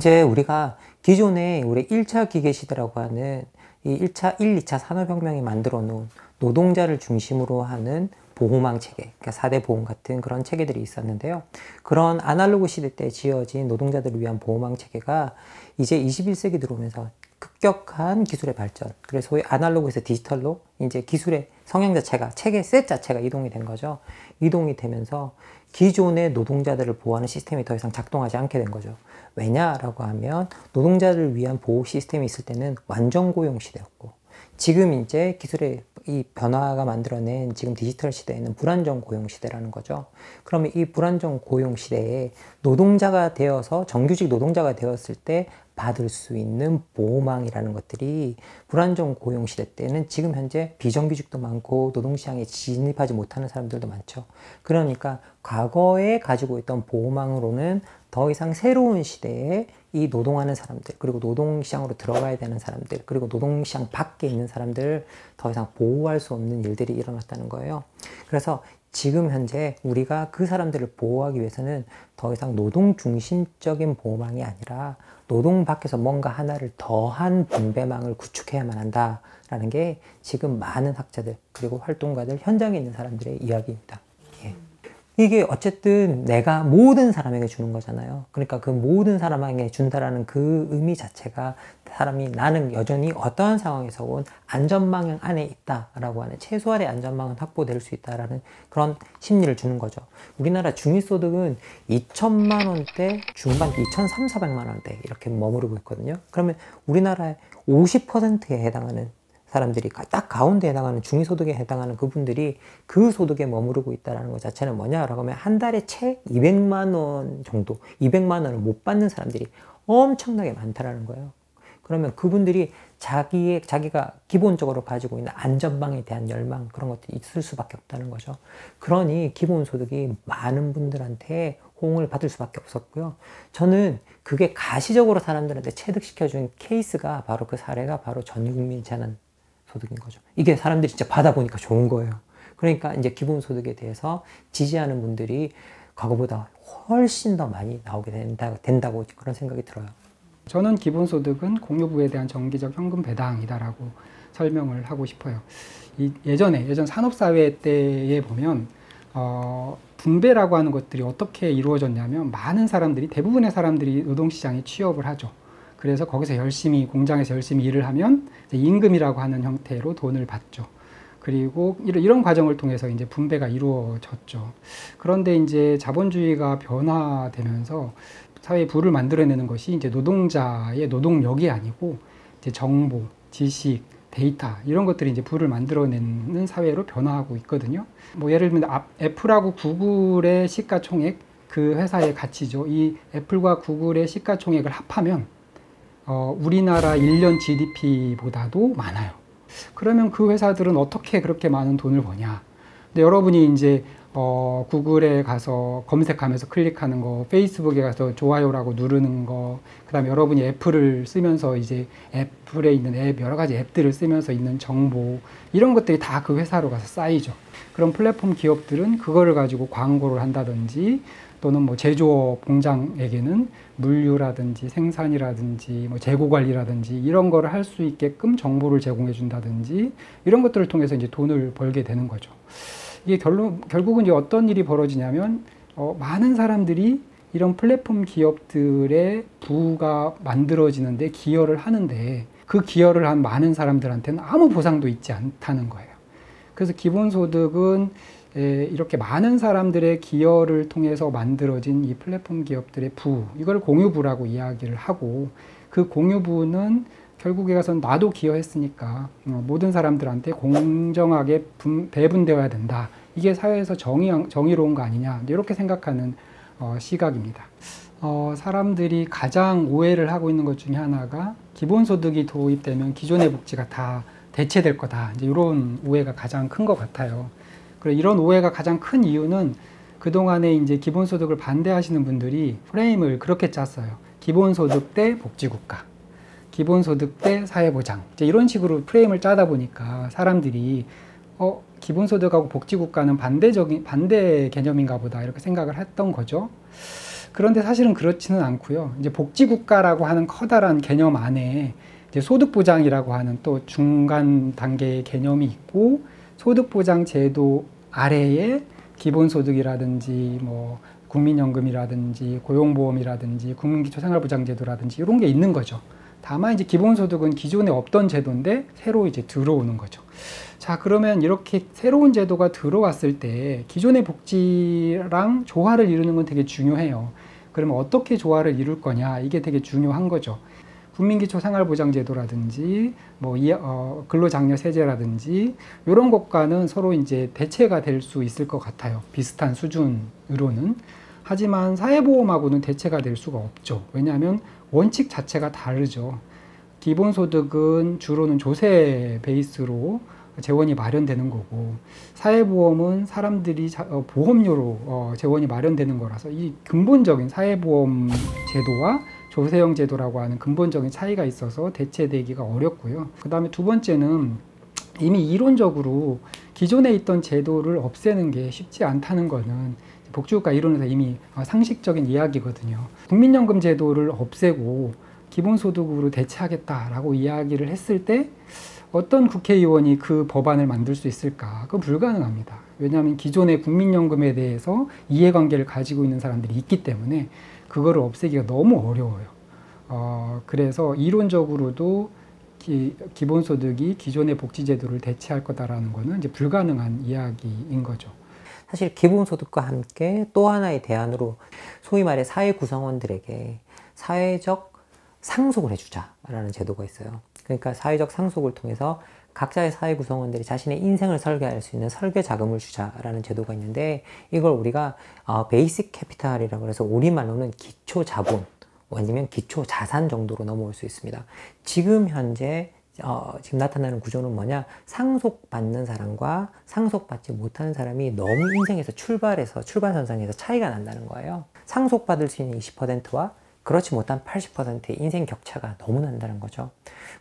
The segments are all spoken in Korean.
현재 우리가 기존에 우리 1차 기계 시대라고 하는 이 1차, 2차 산업혁명이 만들어 놓은 노동자를 중심으로 하는 보호망 체계, 그러니까 4대 보험 같은 그런 체계들이 있었는데요. 그런 아날로그 시대 때 지어진 노동자들을 위한 보호망 체계가 이제 21세기 들어오면서 급격한 기술의 발전, 그래서 소위 아날로그에서 디지털로 이제 기술의 성향 자체가, 체계 셋 자체가 이동이 된 거죠. 이동이 되면서 기존의 노동자들을 보호하는 시스템이 더 이상 작동하지 않게 된 거죠. 왜냐라고 하면 노동자를 위한 보호 시스템이 있을 때는 완전 고용 시대였고, 지금 이제 기술의 이 변화가 만들어낸 지금 디지털 시대에는 불안정 고용 시대라는 거죠. 그러면 이 불안정 고용 시대에 노동자가 되어서 정규직 노동자가 되었을 때 받을 수 있는 보호망이라는 것들이 불안정 고용 시대 때는 지금 현재 비정규직도 많고 노동시장에 진입하지 못하는 사람들도 많죠. 그러니까 과거에 가지고 있던 보호망으로는 더 이상 새로운 시대에 이 노동하는 사람들, 그리고 노동시장으로 들어가야 되는 사람들, 그리고 노동시장 밖에 있는 사람들을 더 이상 보호할 수 없는 일들이 일어났다는 거예요. 그래서 지금 현재 우리가 그 사람들을 보호하기 위해서는 더 이상 노동 중심적인 보호망이 아니라 노동 밖에서 뭔가 하나를 더한 분배망을 구축해야만 한다라는 게 지금 많은 학자들 그리고 활동가들, 현장에 있는 사람들의 이야기입니다. 예. 이게 어쨌든 내가 모든 사람에게 주는 거잖아요. 그러니까 그 모든 사람에게 준다라는 그 의미 자체가 사람이 나는 여전히 어떠한 상황에서 온 안전망 안에 있다라고 하는 최소한의 안전망은 확보될 수 있다라는 그런 심리를 주는 거죠. 우리나라 중위소득은 2천만 원대 중반, 2,300~400만 원대 이렇게 머무르고 있거든요. 그러면 우리나라의 50%에 해당하는 사람들이 딱 가운데 해당하는 중위소득에 해당하는 그분들이 그 소득에 머무르고 있다는 것 자체는 뭐냐라고 하면 한 달에 채 200만 원 정도, 200만 원을 못 받는 사람들이 엄청나게 많다라는 거예요. 그러면 그분들이 자기가 기본적으로 가지고 있는 안전망에 대한 열망, 그런 것들이 있을 수밖에 없다는 거죠. 그러니 기본소득이 많은 분들한테 호응을 받을 수밖에 없었고요. 저는 그게 가시적으로 사람들한테 체득시켜준 케이스가 바로 그 사례가 바로 전국민 재난 소득인 거죠. 이게 사람들이 진짜 받아보니까 좋은 거예요. 그러니까 이제 기본소득에 대해서 지지하는 분들이 과거보다 훨씬 더 많이 나오게 된다고 그런 생각이 들어요. 저는 기본소득은 공유부에 대한 정기적 현금 배당이다라고 설명을 하고 싶어요. 예전 산업사회 때에 보면 분배라고 하는 것들이 어떻게 이루어졌냐면 많은 사람들이, 대부분의 사람들이 노동시장에 취업을 하죠. 그래서 거기서 공장에서 열심히 일을 하면 임금이라고 하는 형태로 돈을 받죠. 그리고 이런 과정을 통해서 이제 분배가 이루어졌죠. 그런데 이제 자본주의가 변화되면서 사회의 부를 만들어내는 것이 이제 노동자의 노동력이 아니고 이제 정보, 지식, 데이터 이런 것들이 이제 부를 만들어내는 사회로 변화하고 있거든요. 뭐 예를 들면 애플하고 구글의 시가총액, 그 회사의 가치죠. 이 애플과 구글의 시가총액을 합하면 우리나라 1년 GDP보다도 많아요. 그러면 그 회사들은 어떻게 그렇게 많은 돈을 버냐? 근데 여러분이 이제 구글에 가서 검색하면서 클릭하는 거, 페이스북에 가서 좋아요라고 누르는 거, 그 다음에 여러분이 애플을 쓰면서 이제 애플에 있는 여러 가지 앱들을 쓰면서 있는 정보, 이런 것들이 다 그 회사로 가서 쌓이죠. 그럼 플랫폼 기업들은 그거를 가지고 광고를 한다든지, 또는 뭐 제조업 공장에게는 물류라든지 생산이라든지 뭐 재고 관리라든지 이런 거를 할 수 있게끔 정보를 제공해 준다든지, 이런 것들을 통해서 이제 돈을 벌게 되는 거죠. 이게 결국은 이제 어떤 일이 벌어지냐면 많은 사람들이 이런 플랫폼 기업들의 부가 만들어지는데 기여를 하는데, 그 기여를 한 많은 사람들한테는 아무 보상도 있지 않다는 거예요. 그래서 기본소득은 이렇게 많은 사람들의 기여를 통해서 만들어진 이 플랫폼 기업들의 부, 이걸 공유부라고 이야기를 하고, 그 공유부는 결국에 가서 나도 기여했으니까 모든 사람들한테 공정하게 배분되어야 된다. 이게 사회에서 정의로운 거 아니냐, 이렇게 생각하는 시각입니다. 사람들이 가장 오해를 하고 있는 것 중에 하나가 기본소득이 도입되면 기존의 복지가 다 대체될 거다, 이제 이런 오해가 가장 큰 것 같아요. 그리고 이런 오해가 가장 큰 이유는 그동안에 이제 기본소득을 반대하시는 분들이 프레임을 그렇게 짰어요. 기본소득 대 복지국가, 기본소득 대 사회보장, 이제 이런 식으로 프레임을 짜다 보니까 사람들이 기본소득하고 복지국가는 반대 개념인가 보다, 이렇게 생각을 했던 거죠. 그런데 사실은 그렇지는 않고요. 이제 복지국가라고 하는 커다란 개념 안에 이제 소득보장이라고 하는 또 중간 단계의 개념이 있고, 소득보장 제도 아래에 기본소득이라든지 뭐 국민연금이라든지 고용보험이라든지 국민기초생활보장제도라든지 이런 게 있는 거죠. 다만 이제 기본소득은 기존에 없던 제도인데 새로 이제 들어오는 거죠. 자, 그러면 이렇게 새로운 제도가 들어왔을 때 기존의 복지랑 조화를 이루는 건 되게 중요해요. 그러면 어떻게 조화를 이룰 거냐, 이게 되게 중요한 거죠. 국민기초생활보장제도라든지 뭐 근로장려세제라든지 이런 것과는 서로 이제 대체가 될 수 있을 것 같아요. 비슷한 수준으로는. 하지만 사회보험하고는 대체가 될 수가 없죠. 왜냐하면 원칙 자체가 다르죠. 기본소득은 주로는 조세 베이스로 재원이 마련되는 거고, 사회보험은 사람들이 보험료로 재원이 마련되는 거라서 이 근본적인 사회보험 제도와 조세형 제도라고 하는 근본적인 차이가 있어서 대체되기가 어렵고요. 그 다음에 두 번째는 이미 이론적으로 기존에 있던 제도를 없애는 게 쉽지 않다는 거는 복지국가 이론에서 이미 상식적인 이야기거든요. 국민연금 제도를 없애고 기본소득으로 대체하겠다라고 이야기를 했을 때 어떤 국회의원이 그 법안을 만들 수 있을까? 그건 불가능합니다. 왜냐하면 기존의 국민연금에 대해서 이해관계를 가지고 있는 사람들이 있기 때문에 그거를 없애기가 너무 어려워요. 그래서 이론적으로도 기본소득이 기존의 복지제도를 대체할 거다라는 거는 이제 불가능한 이야기인 거죠. 사실 기본소득과 함께 또 하나의 대안으로 소위 말해 사회 구성원들에게 사회적 상속을 해주자라는 제도가 있어요. 그러니까 사회적 상속을 통해서 각자의 사회 구성원들이 자신의 인생을 설계할 수 있는 설계 자금을 주자라는 제도가 있는데, 이걸 우리가 베이식 캐피탈이라고 해서 우리말로는 기초 자본 아니면 기초 자산 정도로 넘어올 수 있습니다. 지금 현재 지금 나타나는 구조는 뭐냐? 상속받는 사람과 상속받지 못하는 사람이 너무 인생에서 출발선상에서 차이가 난다는 거예요. 상속받을 수 있는 20%와 그렇지 못한 80%의 인생 격차가 너무 난다는 거죠.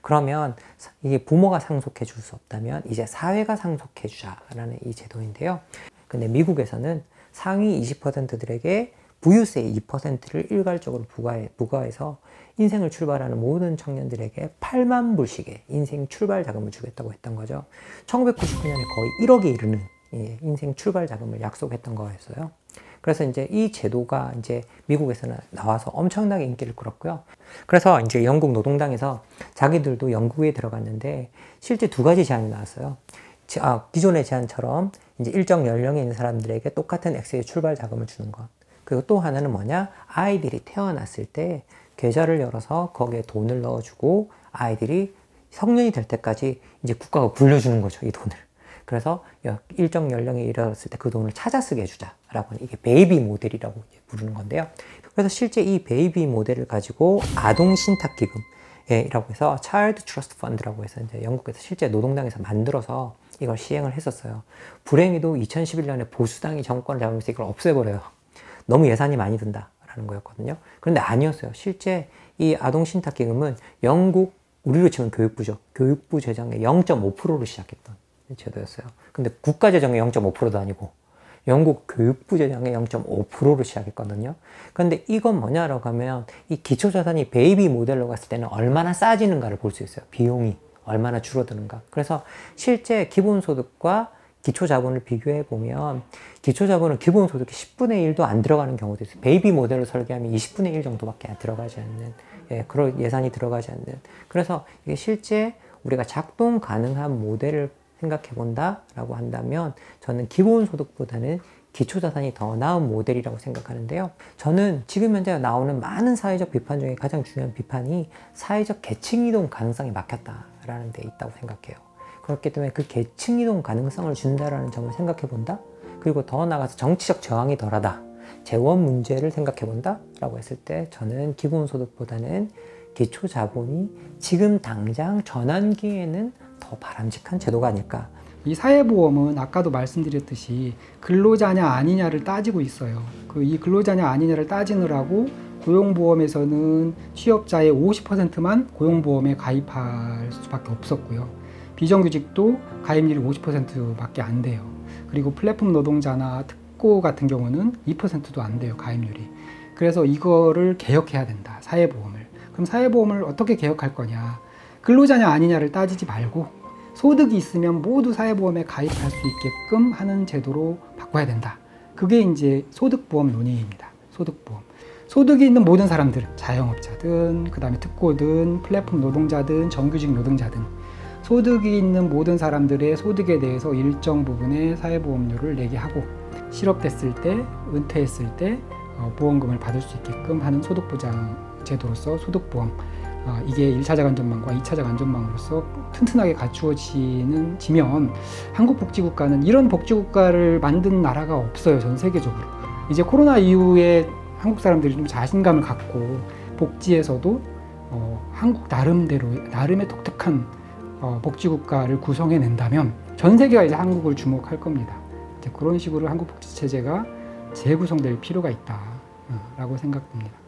그러면 이게 부모가 상속해 줄 수 없다면 이제 사회가 상속해 주자라는 이 제도인데요. 근데 미국에서는 상위 20%들에게 부유세 2%를 일괄적으로 부과해서 인생을 출발하는 모든 청년들에게 8만 불씩의 인생 출발 자금을 주겠다고 했던 거죠. 1999년에 거의 1억에 이르는 인생 출발 자금을 약속했던 거였어요. 그래서 이제 이 제도가 이제 미국에서는 나와서 엄청나게 인기를 끌었고요. 그래서 이제 영국 노동당에서 자기들도 연구에 들어갔는데 실제 두 가지 제안이 나왔어요. 기존의 제안처럼 이제 일정 연령에 있는 사람들에게 똑같은 액수의 출발 자금을 주는 것. 그리고 또 하나는 뭐냐? 아이들이 태어났을 때 계좌를 열어서 거기에 돈을 넣어주고 아이들이 성년이 될 때까지 이제 국가가 불려주는 거죠, 이 돈을. 그래서 일정 연령에 이르렀을 때 그 돈을 찾아 쓰게 해주자라고 하는, 이게 베이비 모델이라고 부르는 건데요. 그래서 실제 이 베이비 모델을 가지고 아동 신탁 기금이라고 해서 차일드 트러스트 펀드라고 해서 이제 영국에서 실제 노동당에서 만들어서 이걸 시행을 했었어요. 불행히도 2011년에 보수당이 정권을 잡으면서 이걸 없애버려요. 너무 예산이 많이 든다라는 거였거든요. 그런데 아니었어요. 실제 이 아동 신탁 기금은 영국, 우리로 치면 교육부죠. 교육부 재정의 0.5%로 시작했던 제도였어요. 근데 국가 재정의 0.5%도 아니고 영국 교육부 재정의 0.5%로 시작했거든요. 그런데 이건 뭐냐라고 하면 이 기초자산이 베이비 모델로 갔을 때는 얼마나 싸지는가를 볼 수 있어요. 비용이 얼마나 줄어드는가. 그래서 실제 기본소득과 기초자본을 비교해 보면 기초자본은 기본소득이 10분의 1도 안 들어가는 경우도 있어요. 베이비 모델로 설계하면 20분의 1 정도밖에 들어가지 않는, 그런 예산이 들어가지 않는. 그래서 이게 실제 우리가 작동 가능한 모델을 생각해 본다라고 한다면 저는 기본소득보다는 기초자산이 더 나은 모델이라고 생각하는데요. 저는 지금 현재 나오는 많은 사회적 비판 중에 가장 중요한 비판이 사회적 계층이동 가능성이 막혔다라는 데 있다고 생각해요. 그렇기 때문에 그 계층이동 가능성을 준다라는 점을 생각해 본다. 그리고 더 나아가서 정치적 저항이 덜하다. 재원 문제를 생각해 본다 라고 했을 때 저는 기본소득보다는 기초자본이 지금 당장 전환기에는 더 바람직한 제도가 아닐까. 이 사회보험은 아까도 말씀드렸듯이 근로자냐 아니냐를 따지고 있어요. 이 근로자냐 아니냐를 따지느라고 고용보험에서는 취업자의 50%만 고용보험에 가입할 수밖에 없었고요. 비정규직도 가입률이 50%밖에 안 돼요. 그리고 플랫폼 노동자나 특고 같은 경우는 2%도 안 돼요, 가입률이. 그래서 이거를 개혁해야 된다. 사회보험을. 그럼 사회보험을 어떻게 개혁할 거냐? 근로자냐 아니냐를 따지지 말고 소득이 있으면 모두 사회보험에 가입할 수 있게끔 하는 제도로 바꿔야 된다. 그게 이제 소득보험 논의입니다. 소득보험. 소득이 있는 모든 사람들, 자영업자든, 그 다음에 특고든, 플랫폼 노동자든, 정규직 노동자든, 소득이 있는 모든 사람들의 소득에 대해서 일정 부분의 사회보험료를 내게 하고, 실업됐을 때, 은퇴했을 때 보험금을 받을 수 있게끔 하는 소득보장 제도로서 소득보험, 이게 1차 자간전망과 2차 자간전망으로서 튼튼하게 갖추어지면 한국 복지국가는 이런 복지국가를 만든 나라가 없어요. 전 세계적으로. 이제 코로나 이후에 한국 사람들이 좀 자신감을 갖고 복지에서도 한국 나름의 독특한 복지국가를 구성해낸다면 전 세계가 이제 한국을 주목할 겁니다. 이제 그런 식으로 한국 복지 체제가 재구성될 필요가 있다라고 생각됩니다.